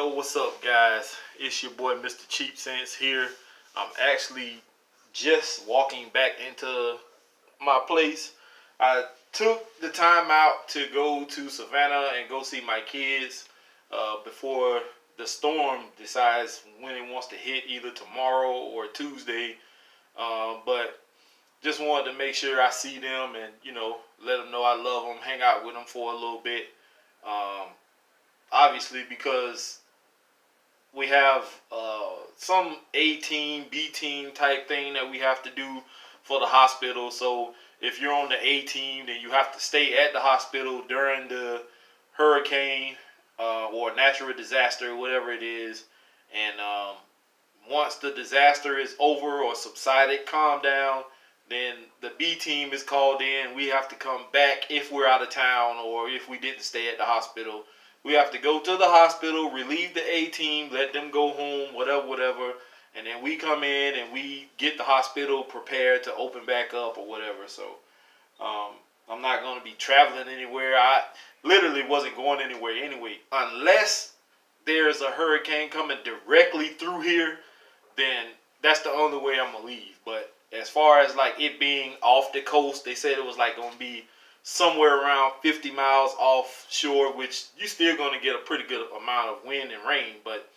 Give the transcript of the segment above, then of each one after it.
Yo, what's up, guys? It's your boy Mr. Cheap Sense here. I'm actually just walking back into my place. I took the time out to go to Savannah and go see my kids before the storm decides when it wants to hit, either tomorrow or Tuesday. But just wanted to make sure I see them and, let them know I love them, hang out with them for a little bit. Obviously, because we have some A team, B team type thing that we have to do for the hospital. So if you're on the A team, then you have to stay at the hospital during the hurricane or natural disaster, whatever it is. And once the disaster is over or subsided, calm down, then the B team is called in. We have to come back if we're out of town or if we didn't stay at the hospital. We have to go to the hospital, relieve the A team, let them go home, whatever. And then we come in and we get the hospital prepared to open back up or whatever. So I'm not going to be traveling anywhere. I literally wasn't going anywhere anyway. Unless there's a hurricane coming directly through here, then that's the only way I'm going to leave. But as far as like it being off the coast, they said it was like going to be somewhere around 50 miles offshore, which you still going to get a pretty good amount of wind and rain. But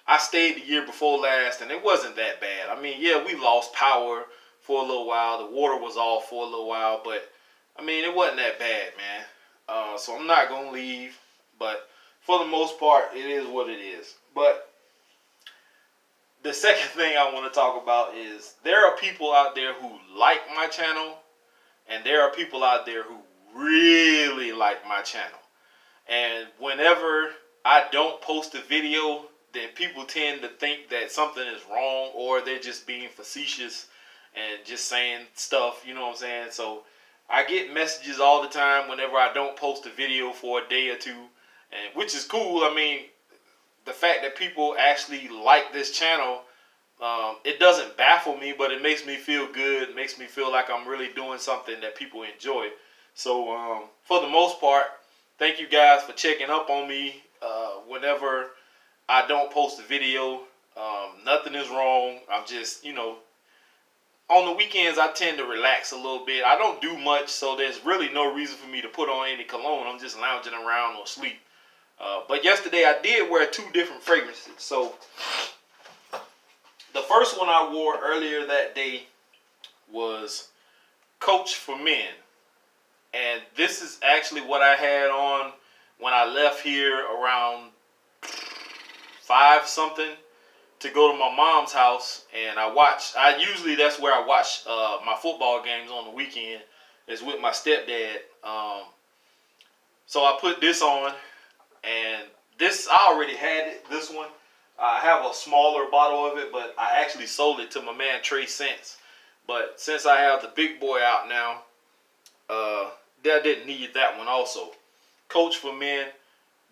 I stayed the year before last, and it wasn't that bad. I mean, yeah, we lost power for a little while. The water was off for a little while, but I mean, it wasn't that bad, man. So I'm not going to leave, but for the most part, it is what it is. But the second thing I want to talk about is there are people out there who like my channel, and there are people out there who really like my channel. And whenever I don't post a video, then people tend to think that something is wrong, or they're just being facetious and just saying stuff, you know what I'm saying? So I get messages all the time whenever I don't post a video for a day or two, and which is cool. I mean, the fact that people actually like this channel, it doesn't baffle me, but it makes me feel good. It makes me feel like I'm really doing something that people enjoy. So for the most part, thank you guys for checking up on me whenever I don't post a video. Nothing is wrong. I'm just, on the weekends I tend to relax a little bit. I don't do much, so there's really no reason for me to put on any cologne. I'm just lounging around or sleep. But yesterday I did wear 2 different fragrances. So the first one I wore earlier that day was Coach for Men. And this is actually what I had on when I left here around 5 something to go to my mom's house. And usually that's where I watch my football games on the weekend, is with my stepdad. So I put this on, and this, I already had it, this one. I have a smaller bottle of it, but I actually sold it to my man Trey Sense. But since I have the big boy out now, I didn't need that one also. Coach for Men.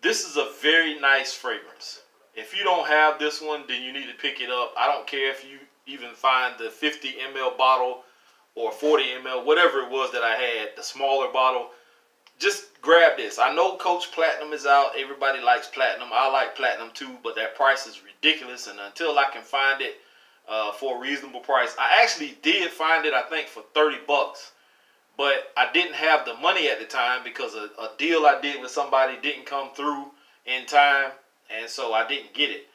This is a very nice fragrance. If you don't have this one, then you need to pick it up. I don't care if you even find the 50 ml bottle or 40 ml, whatever it was that I had, the smaller bottle. Just grab this. I know Coach Platinum is out. Everybody likes Platinum. I like Platinum too, but that price is ridiculous. And until I can find it for a reasonable price, I actually did find it, I think, for 30 bucks. But I didn't have the money at the time because a deal I did with somebody didn't come through in time. And so I didn't get it.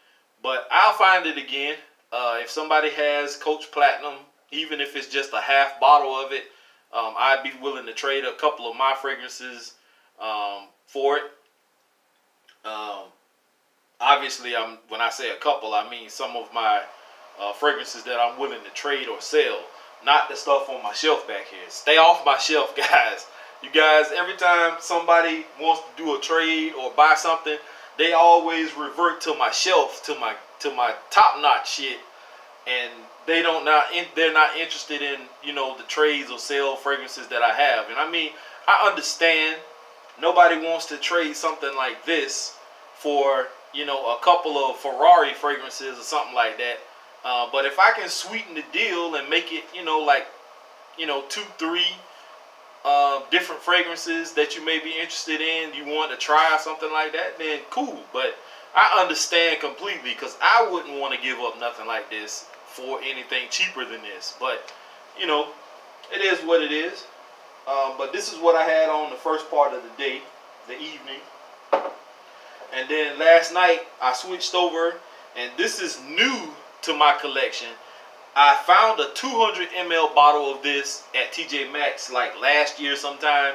But I'll find it again. If somebody has Coach Platinum, even if it's just a half bottle of it, I'd be willing to trade a couple of my fragrances for it. Obviously, when I say a couple, I mean some of my fragrances that I'm willing to trade or sell. Not the stuff on my shelf back here. Stay off my shelf, guys. You guys, every time somebody wants to do a trade or buy something, they always revert to my shelf, to my top-notch shit, and they're not interested in, the trades or sale fragrances that I have. And I mean, I understand nobody wants to trade something like this for, a couple of Ferrari fragrances or something like that. But if I can sweeten the deal and make it, 2, 3 different fragrances that you may be interested in, you want to try something like that, then cool. But I understand completely, because I wouldn't want to give up nothing like this for anything cheaper than this. But, you know, it is what it is. But this is what I had on the first part of the day, the evening. And then last night I switched over, and this is new to my collection. I found a 200 ml bottle of this at TJ Maxx like last year sometime,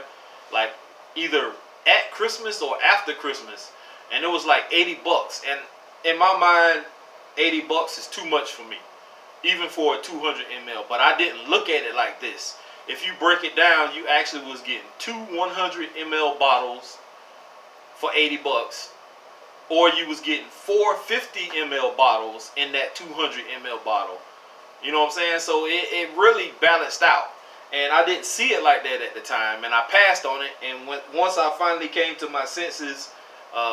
like either at Christmas or after Christmas, and it was like 80 bucks. And in my mind, 80 bucks is too much for me, even for a 200 ml. But I didn't look at it like this. If you break it down, you actually was getting two 100 ml bottles for 80 bucks, or you was getting 4 50 ml bottles in that 200 ml bottle. You know what I'm saying? So it really balanced out. And I didn't see it like that at the time, and I passed on it. And once I finally came to my senses,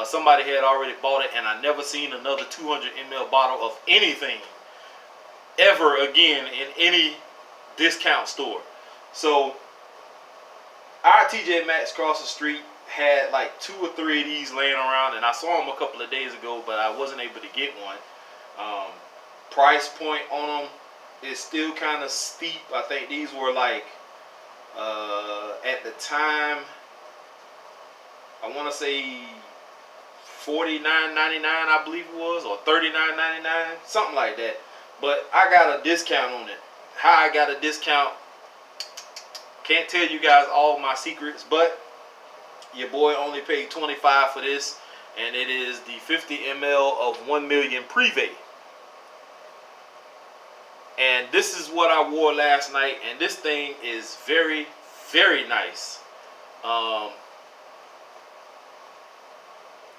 somebody had already bought it, and I never seen another 200 ml bottle of anything ever again in any discount store. So our TJ Maxx across the street had like 2 or 3 of these laying around, and I saw them a couple of days ago, but I wasn't able to get one. Price point on them is still kind of steep. I think these were like at the time, I want to say $49.99, I believe it was, or $39.99, something like that. But I got a discount on it. How I got a discount, can't tell you guys all my secrets, but your boy only paid $25 for this, and it is the 50 ml of 1 million Privé. And this is what I wore last night, and this thing is very, very nice.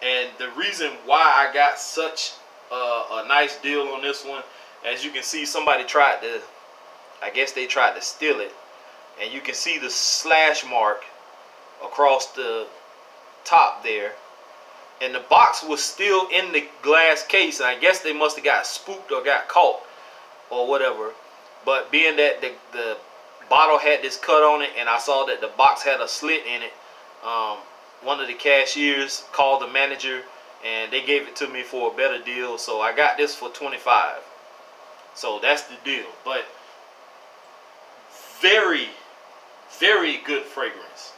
And the reason why I got such a nice deal on this one, as you can see, somebody tried to, I guess they tried to steal it. And you can see the slash mark across the top there. And the box was still in the glass case. And I guess they must have got spooked or got caught or whatever. But being that the bottle had this cut on it, and I saw that the box had a slit in it, one of the cashiers called the manager, and they gave it to me for a better deal. So I got this for $25. So that's the deal. But very, very good fragrance.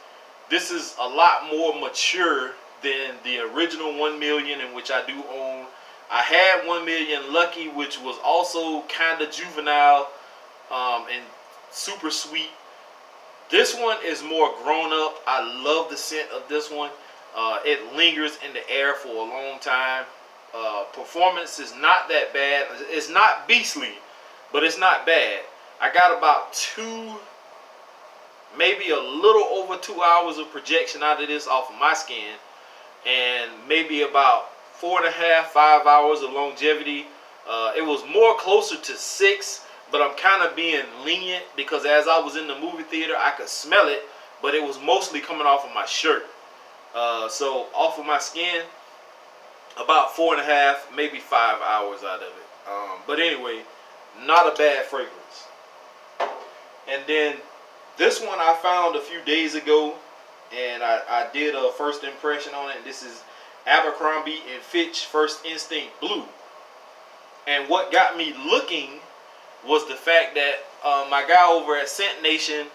This is a lot more mature than the original 1 million, in which I do own. I had 1 million Lucky, which was also kind of juvenile and super sweet. This one is more grown up. I love the scent of this one. It lingers in the air for a long time. Performance is not that bad. It's not beastly, but it's not bad. I got about 2, maybe a little over 2 hours of projection out of this off of my skin, and maybe about 4.5, 5 hours of longevity. It was more closer to 6, but I'm kind of being lenient because as I was in the movie theater, I could smell it, but it was mostly coming off of my shirt. So off of my skin, about 4.5, maybe 5 hours out of it. But anyway, not a bad fragrance. And then this one I found a few days ago, and I did a first impression on it. This is Abercrombie Fitch First Instinct Blue. And what got me looking was the fact that my guy over at Scent Nation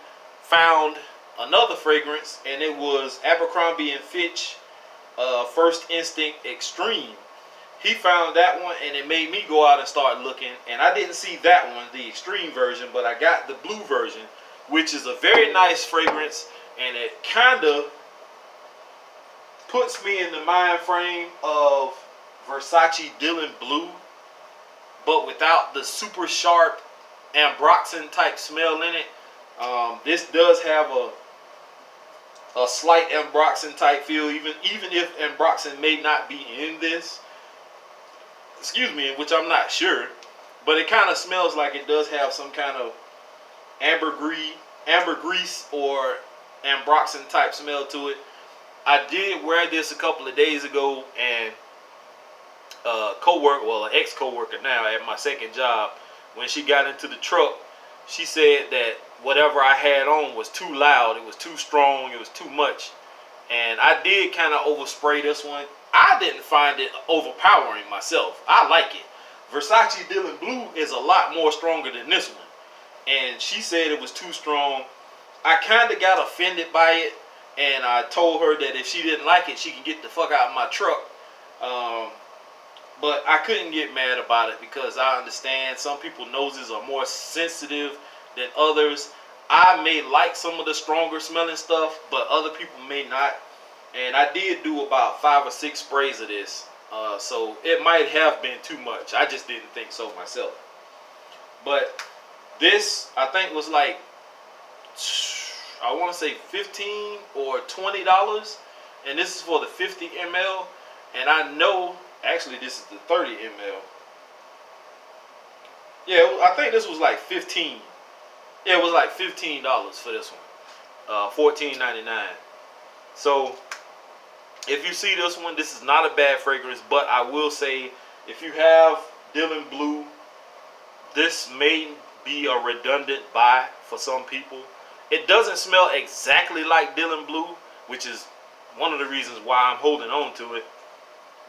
found another fragrance, and it was Abercrombie Fitch First Instinct Extreme. He found that one, and it made me go out and start looking. And I didn't see that one, the extreme version, but I got the blue version, which is a very nice fragrance, and it kind of puts me in the mind frame of Versace Dylan Blue, but without the super sharp ambroxan type smell in it. This does have a slight ambroxan type feel, even if ambroxan may not be in this. Excuse me, which I'm not sure, but it kind of smells like it does have some kind of ambergris or ambroxan type smell to it. I did wear this a couple of days ago, and an ex-coworker now at my second job, when she got into the truck, she said that whatever I had on was too loud. It was too strong. It was too much. And I did kind of overspray this one. I didn't find it overpowering myself. I like it. Versace Dylan Blue is a lot more stronger than this one. And she said it was too strong. I kind of got offended by it. And I told her that if she didn't like it, she can get the fuck out of my truck. But I couldn't get mad about it because I understand some people's noses are more sensitive than others. I may like some of the stronger smelling stuff, but other people may not. And I did do about 5 or 6 sprays of this. So it might have been too much. I just didn't think so myself. But this, I think, was like, I want to say $15 or $20. And this is for the 50 ml. And I know, actually this is the 30 ml. Yeah, I think this was like 15. Yeah, it was like $15 for this one. $14.99. So if you see this one, this is not a bad fragrance, but I will say if you have Dylan Blue, this may be a redundant buy for some people. It doesn't smell exactly like Dylan Blue, which is one of the reasons why I'm holding on to it.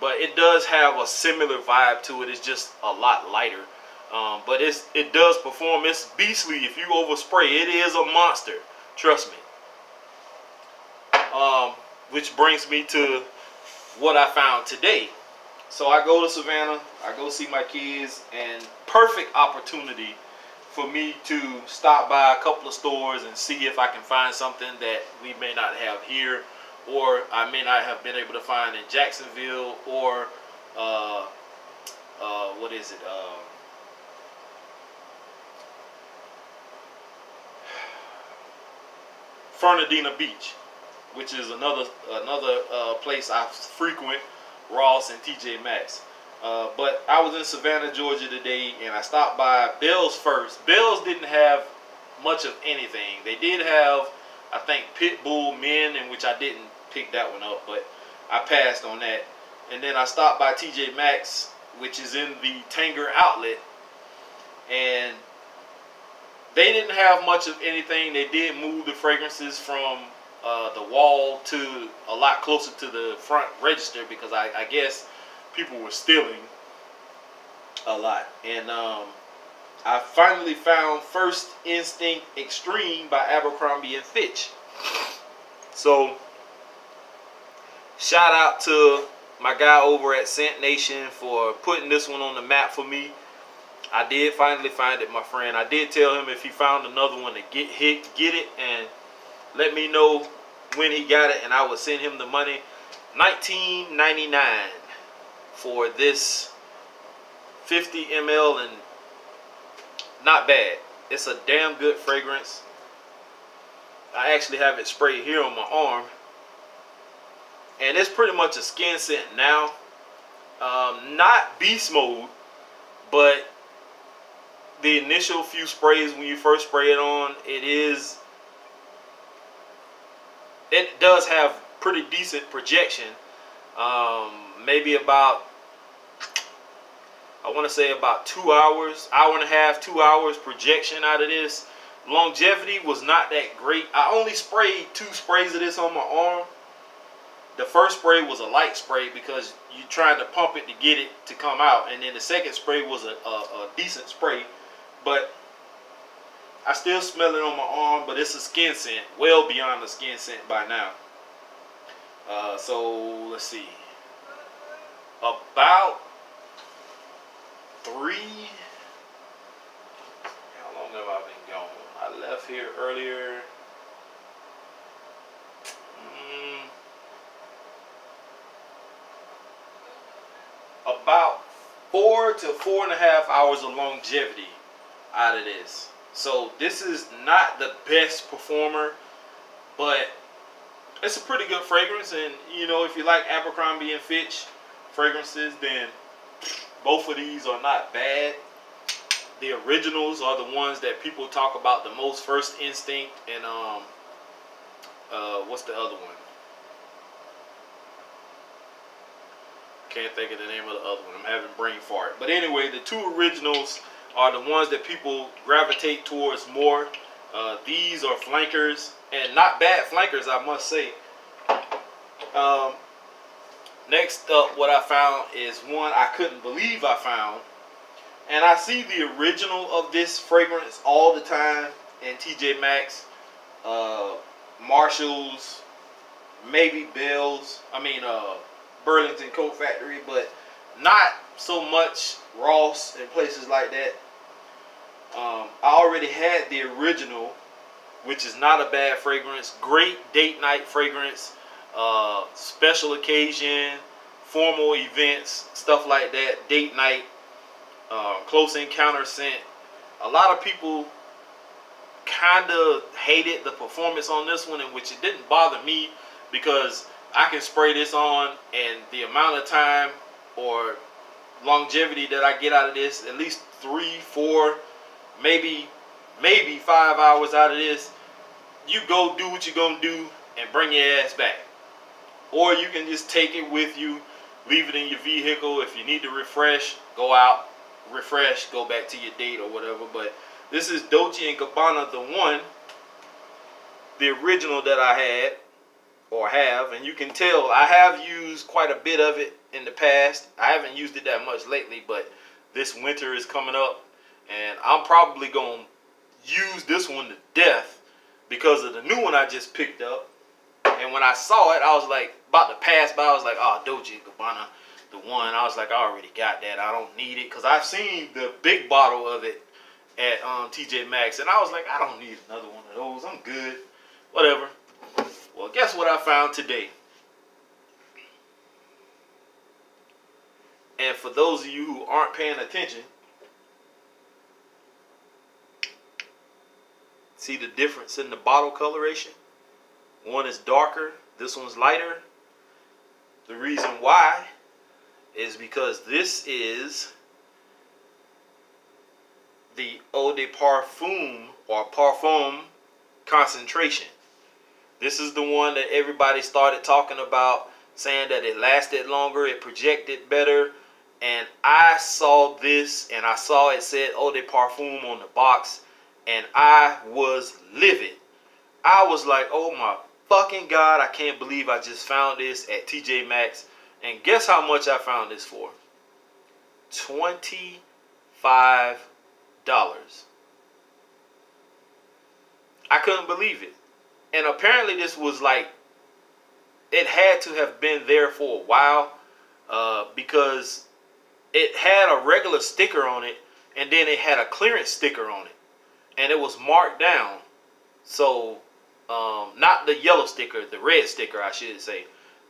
But it does have a similar vibe to it. It's just a lot lighter. But it does perform. It's beastly if you overspray. It is a monster. Trust me. Which brings me to what I found today. So I go to Savannah. I go see my kids. And perfect opportunity for me to stop by a couple of stores and see if I can find something that we may not have here, or I may not have been able to find in Jacksonville, or what is it? Fernandina Beach, which is another place I frequent, Ross and TJ Maxx. But I was in Savannah, Georgia today, and I stopped by Bell's first. Bell's didn't have much of anything. They did have, I think, Pitbull Men, in which I didn't pick that one up, but I passed on that. And then I stopped by TJ Maxx, which is in the Tanger outlet, and they didn't have much of anything. They did move the fragrances from the wall to a lot closer to the front register because I guess people were stealing a lot. And I finally found First Instinct Extreme by Abercrombie and Fitch. So shout out to my guy over at Scent Nation for putting this one on the map for me. I did finally find it, my friend. I did tell him if he found another one to get it and let me know when he got it, and I would send him the money. $19.99 for this 50 ml, and not bad. It's a damn good fragrance. I actually have it sprayed here on my arm, and it's pretty much a skin scent now. Not beast mode, but the initial few sprays when you first spray it on, it does have pretty decent projection. Maybe about, I want to say about 2 hours, hour and a half, 2 hours projection out of this. Longevity was not that great. I only sprayed 2 sprays of this on my arm. The first spray was a light spray because you're trying to pump it to get it to come out, and then the second spray was a decent spray. But I still smell it on my arm, but it's a skin scent, well beyond a skin scent by now. So let's see, about 3. How long have I been gone? I left here earlier. About 4 to 4.5 hours of longevity out of this. So this is not the best performer, but it's a pretty good fragrance. And you know, if you like Abercrombie and Fitch fragrances, then both of these are not bad. The originals are the ones that people talk about the most, First Instinct and what's the other one? Can't think of the name of the other one. I'm having brain fart. But anyway, the 2 originals are the ones that people gravitate towards more. These are flankers, and not bad flankers, I must say. Next up, what I found is one I couldn't believe I found. And I see the original of this fragrance all the time in TJ Maxx, Marshalls, maybe Bell's. Burlington Coat Factory, but not so much Ross and places like that. I already had the original, which is not a bad fragrance. Great date night fragrance, special occasion, formal events, stuff like that. Date night, close encounter scent. A lot of people kind of hated the performance on this one, in which it didn't bother me because I can spray this on, and the amount of time or longevity that I get out of this, at least 3, 4, maybe 5 hours out of this, you go do what you're gonna do and bring your ass back. Or you can just take it with you, leave it in your vehicle. If you need to refresh, go out, refresh, go back to your date or whatever. But this is Dolce & Gabbana, the original that I had or have, and you can tell I have used quite a bit of it in the past. I haven't used it that much lately, but this winter is coming up, and I'm probably gonna use this one to death because of the new one I just picked up. And when I saw it, I was like, about to pass by, I was like, oh, Dolce & Gabbana, the one. I was like, I already got that, I don't need it, because I've seen the big bottle of it at TJ Maxx, and I was like, I don't need another one of those, I'm good, whatever. Well, guess what I found today? And for those of you who aren't paying attention, see the difference in the bottle coloration? One is darker, this one's lighter. The reason why is because this is the Eau de Parfum or Parfum concentration. This is the one that everybody started talking about, saying that it lasted longer, it projected better. And I saw this, and I saw it said Eau de Parfum on the box, and I was livid. I was like, oh my fucking God, I can't believe I just found this at TJ Maxx. And guess how much I found this for? $25. I couldn't believe it. And apparently this was like, it had to have been there for a while, because it had a regular sticker on it, and then it had a clearance sticker on it, and it was marked down. So not the yellow sticker, the red sticker I should say.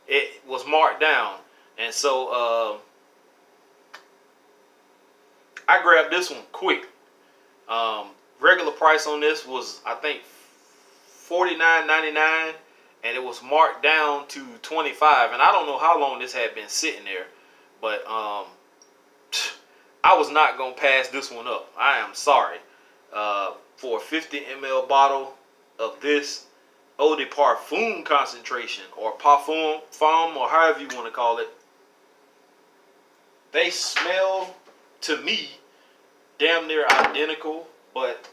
It was marked down. And so I grabbed this one quick. Regular price on this was, I think, $49.99, and it was marked down to $25. And I don't know how long this had been sitting there, but I was not gonna pass this one up. I am sorry. For a 50 ml bottle of this Eau de Parfum concentration, or Parfum, or however you want to call it, they smell to me damn near identical, but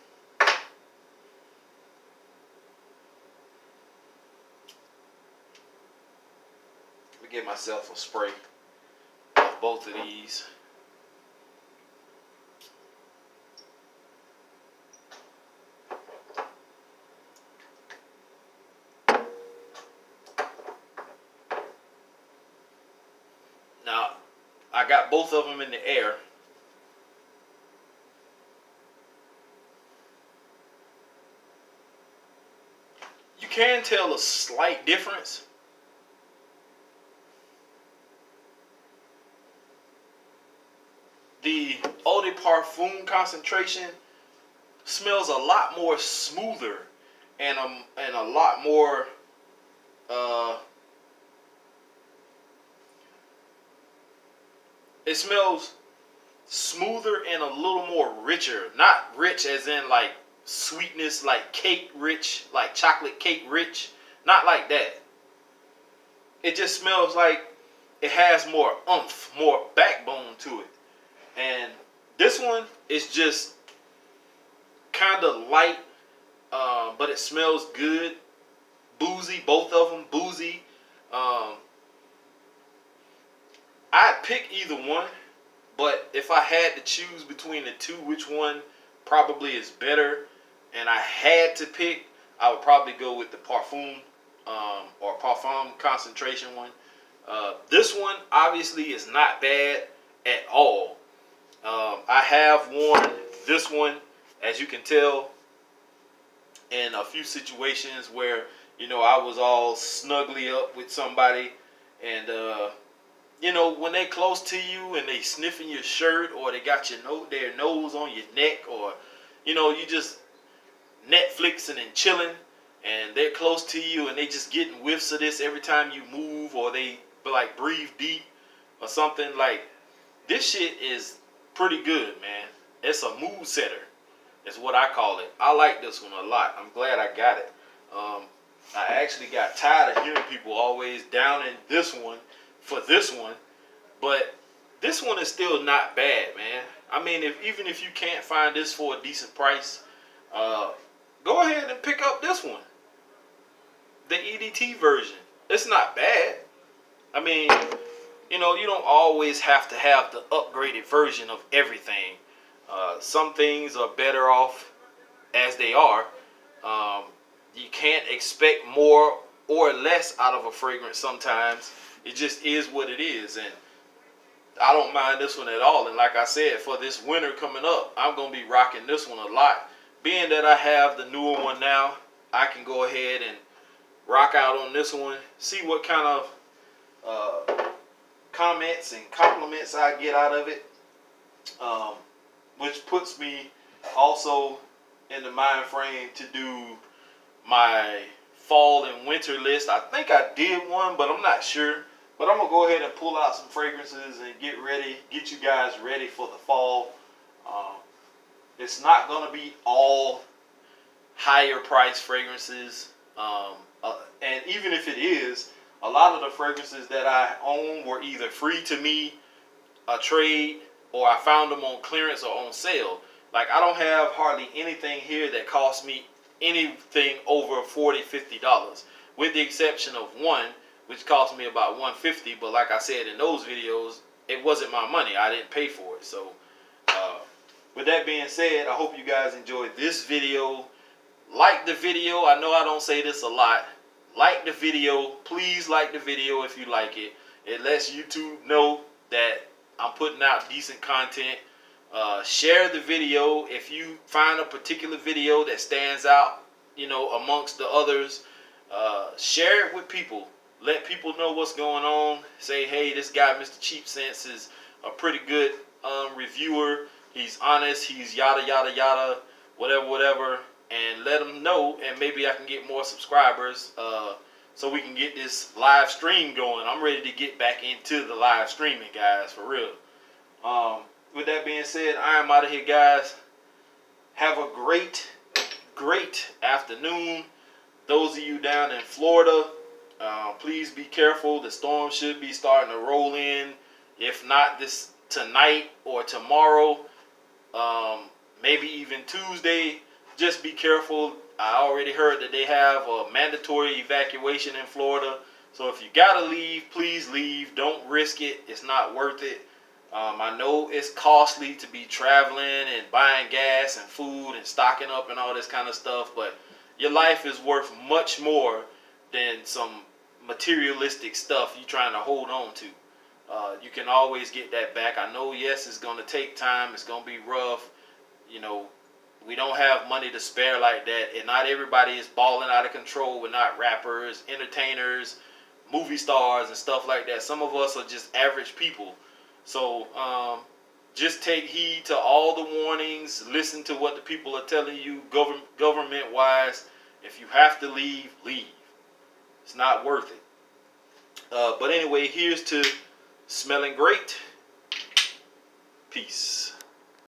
let me get myself a spray of both of these. Now, I got both of them in the air. You can tell a slight difference. The Eau de Parfum concentration smells a lot more smoother and a lot more it smells smoother and a little more richer. Not rich as in like sweetness, like cake rich, like chocolate cake rich. Not like that. It just smells like it has more oomph, more backbone to it. And this one is just kind of light. but it smells good. Boozy, both of them boozy. I'd pick either one, but if I had to choose between the two, which one probably is better, and I had to pick, I would probably go with the Parfum or Parfum concentration one. This one obviously is not bad at all. I have worn this one, as you can tell, in a few situations where, you know, I was all snugly up with somebody, and you know, when they close to you and they sniffing your shirt, or they got their nose on your neck, or, you know, you just Netflixing and chilling, and they're close to you and they just getting whiffs of this every time you move, or they like breathe deep or something. Like, this shit is pretty good, man. It's a mood setter. That's what I call it. I like this one a lot. I'm glad I got it. I actually got tired of hearing people always downing this one for this one, but this one is still not bad, man. I mean, even if you can't find this for a decent price, go ahead and pick up this one, the EDT version. It's not bad. I mean, you know, you don't always have to have the upgraded version of everything. Some things are better off as they are. You can't expect more or less out of a fragrance sometimes. It just is what it is. And I don't mind this one at all. And like I said, for this winter coming up, I'm going to be rocking this one a lot. Being that I have the newer one now, I can go ahead and rock out on this one. See what kind of comments and compliments I get out of it. Which puts me also in the mind frame to do my fall and winter list. I think I did one, but I'm not sure. But I'm going to go ahead and pull out some fragrances and get you guys ready for the fall. It's not going to be all higher price fragrances. And even if it is, a lot of the fragrances that I own were either free to me, a trade, or I found them on clearance or on sale. Like, I don't have hardly anything here that cost me anything over $40, $50, with the exception of one, which cost me about $150. But like I said in those videos, it wasn't my money. I didn't pay for it. So with that being said, I hope you guys enjoyed this video. Like the video. I know I don't say this a lot. Like the video. Please like the video if you like it. It lets YouTube know that I'm putting out decent content. Share the video if you find a particular video that stands out, you know, amongst the others. Share it with people. Let people know what's going on. Say, hey, this guy, Mr. Cheap Sense, is a pretty good reviewer. He's honest. He's yada, yada, yada, whatever, whatever. And let them know, and maybe I can get more subscribers so we can get this live stream going. I'm ready to get back into the live streaming, guys, for real. With that being said, I am out of here, guys. Have a great, great afternoon. Those of you down in Florida, please be careful. The storm should be starting to roll in. If not this tonight or tomorrow, maybe even Tuesday. Just be careful. I already heard that they have a mandatory evacuation in Florida. So if you gotta leave, please leave. Don't risk it. It's not worth it. I know it's costly to be traveling and buying gas and food and stocking up and all this kind of stuff, but your life is worth much more than some materialistic stuff you're trying to hold on to. You can always get that back. I know, yes, it's going to take time. It's going to be rough. You know, we don't have money to spare like that, and not everybody is balling out of control. We're not rappers, entertainers, movie stars, and stuff like that. Some of us are just average people. So just take heed to all the warnings. Listen to what the people are telling you government-wise. If you have to leave, leave. It's not worth it. But anyway, here's to smelling great. Peace.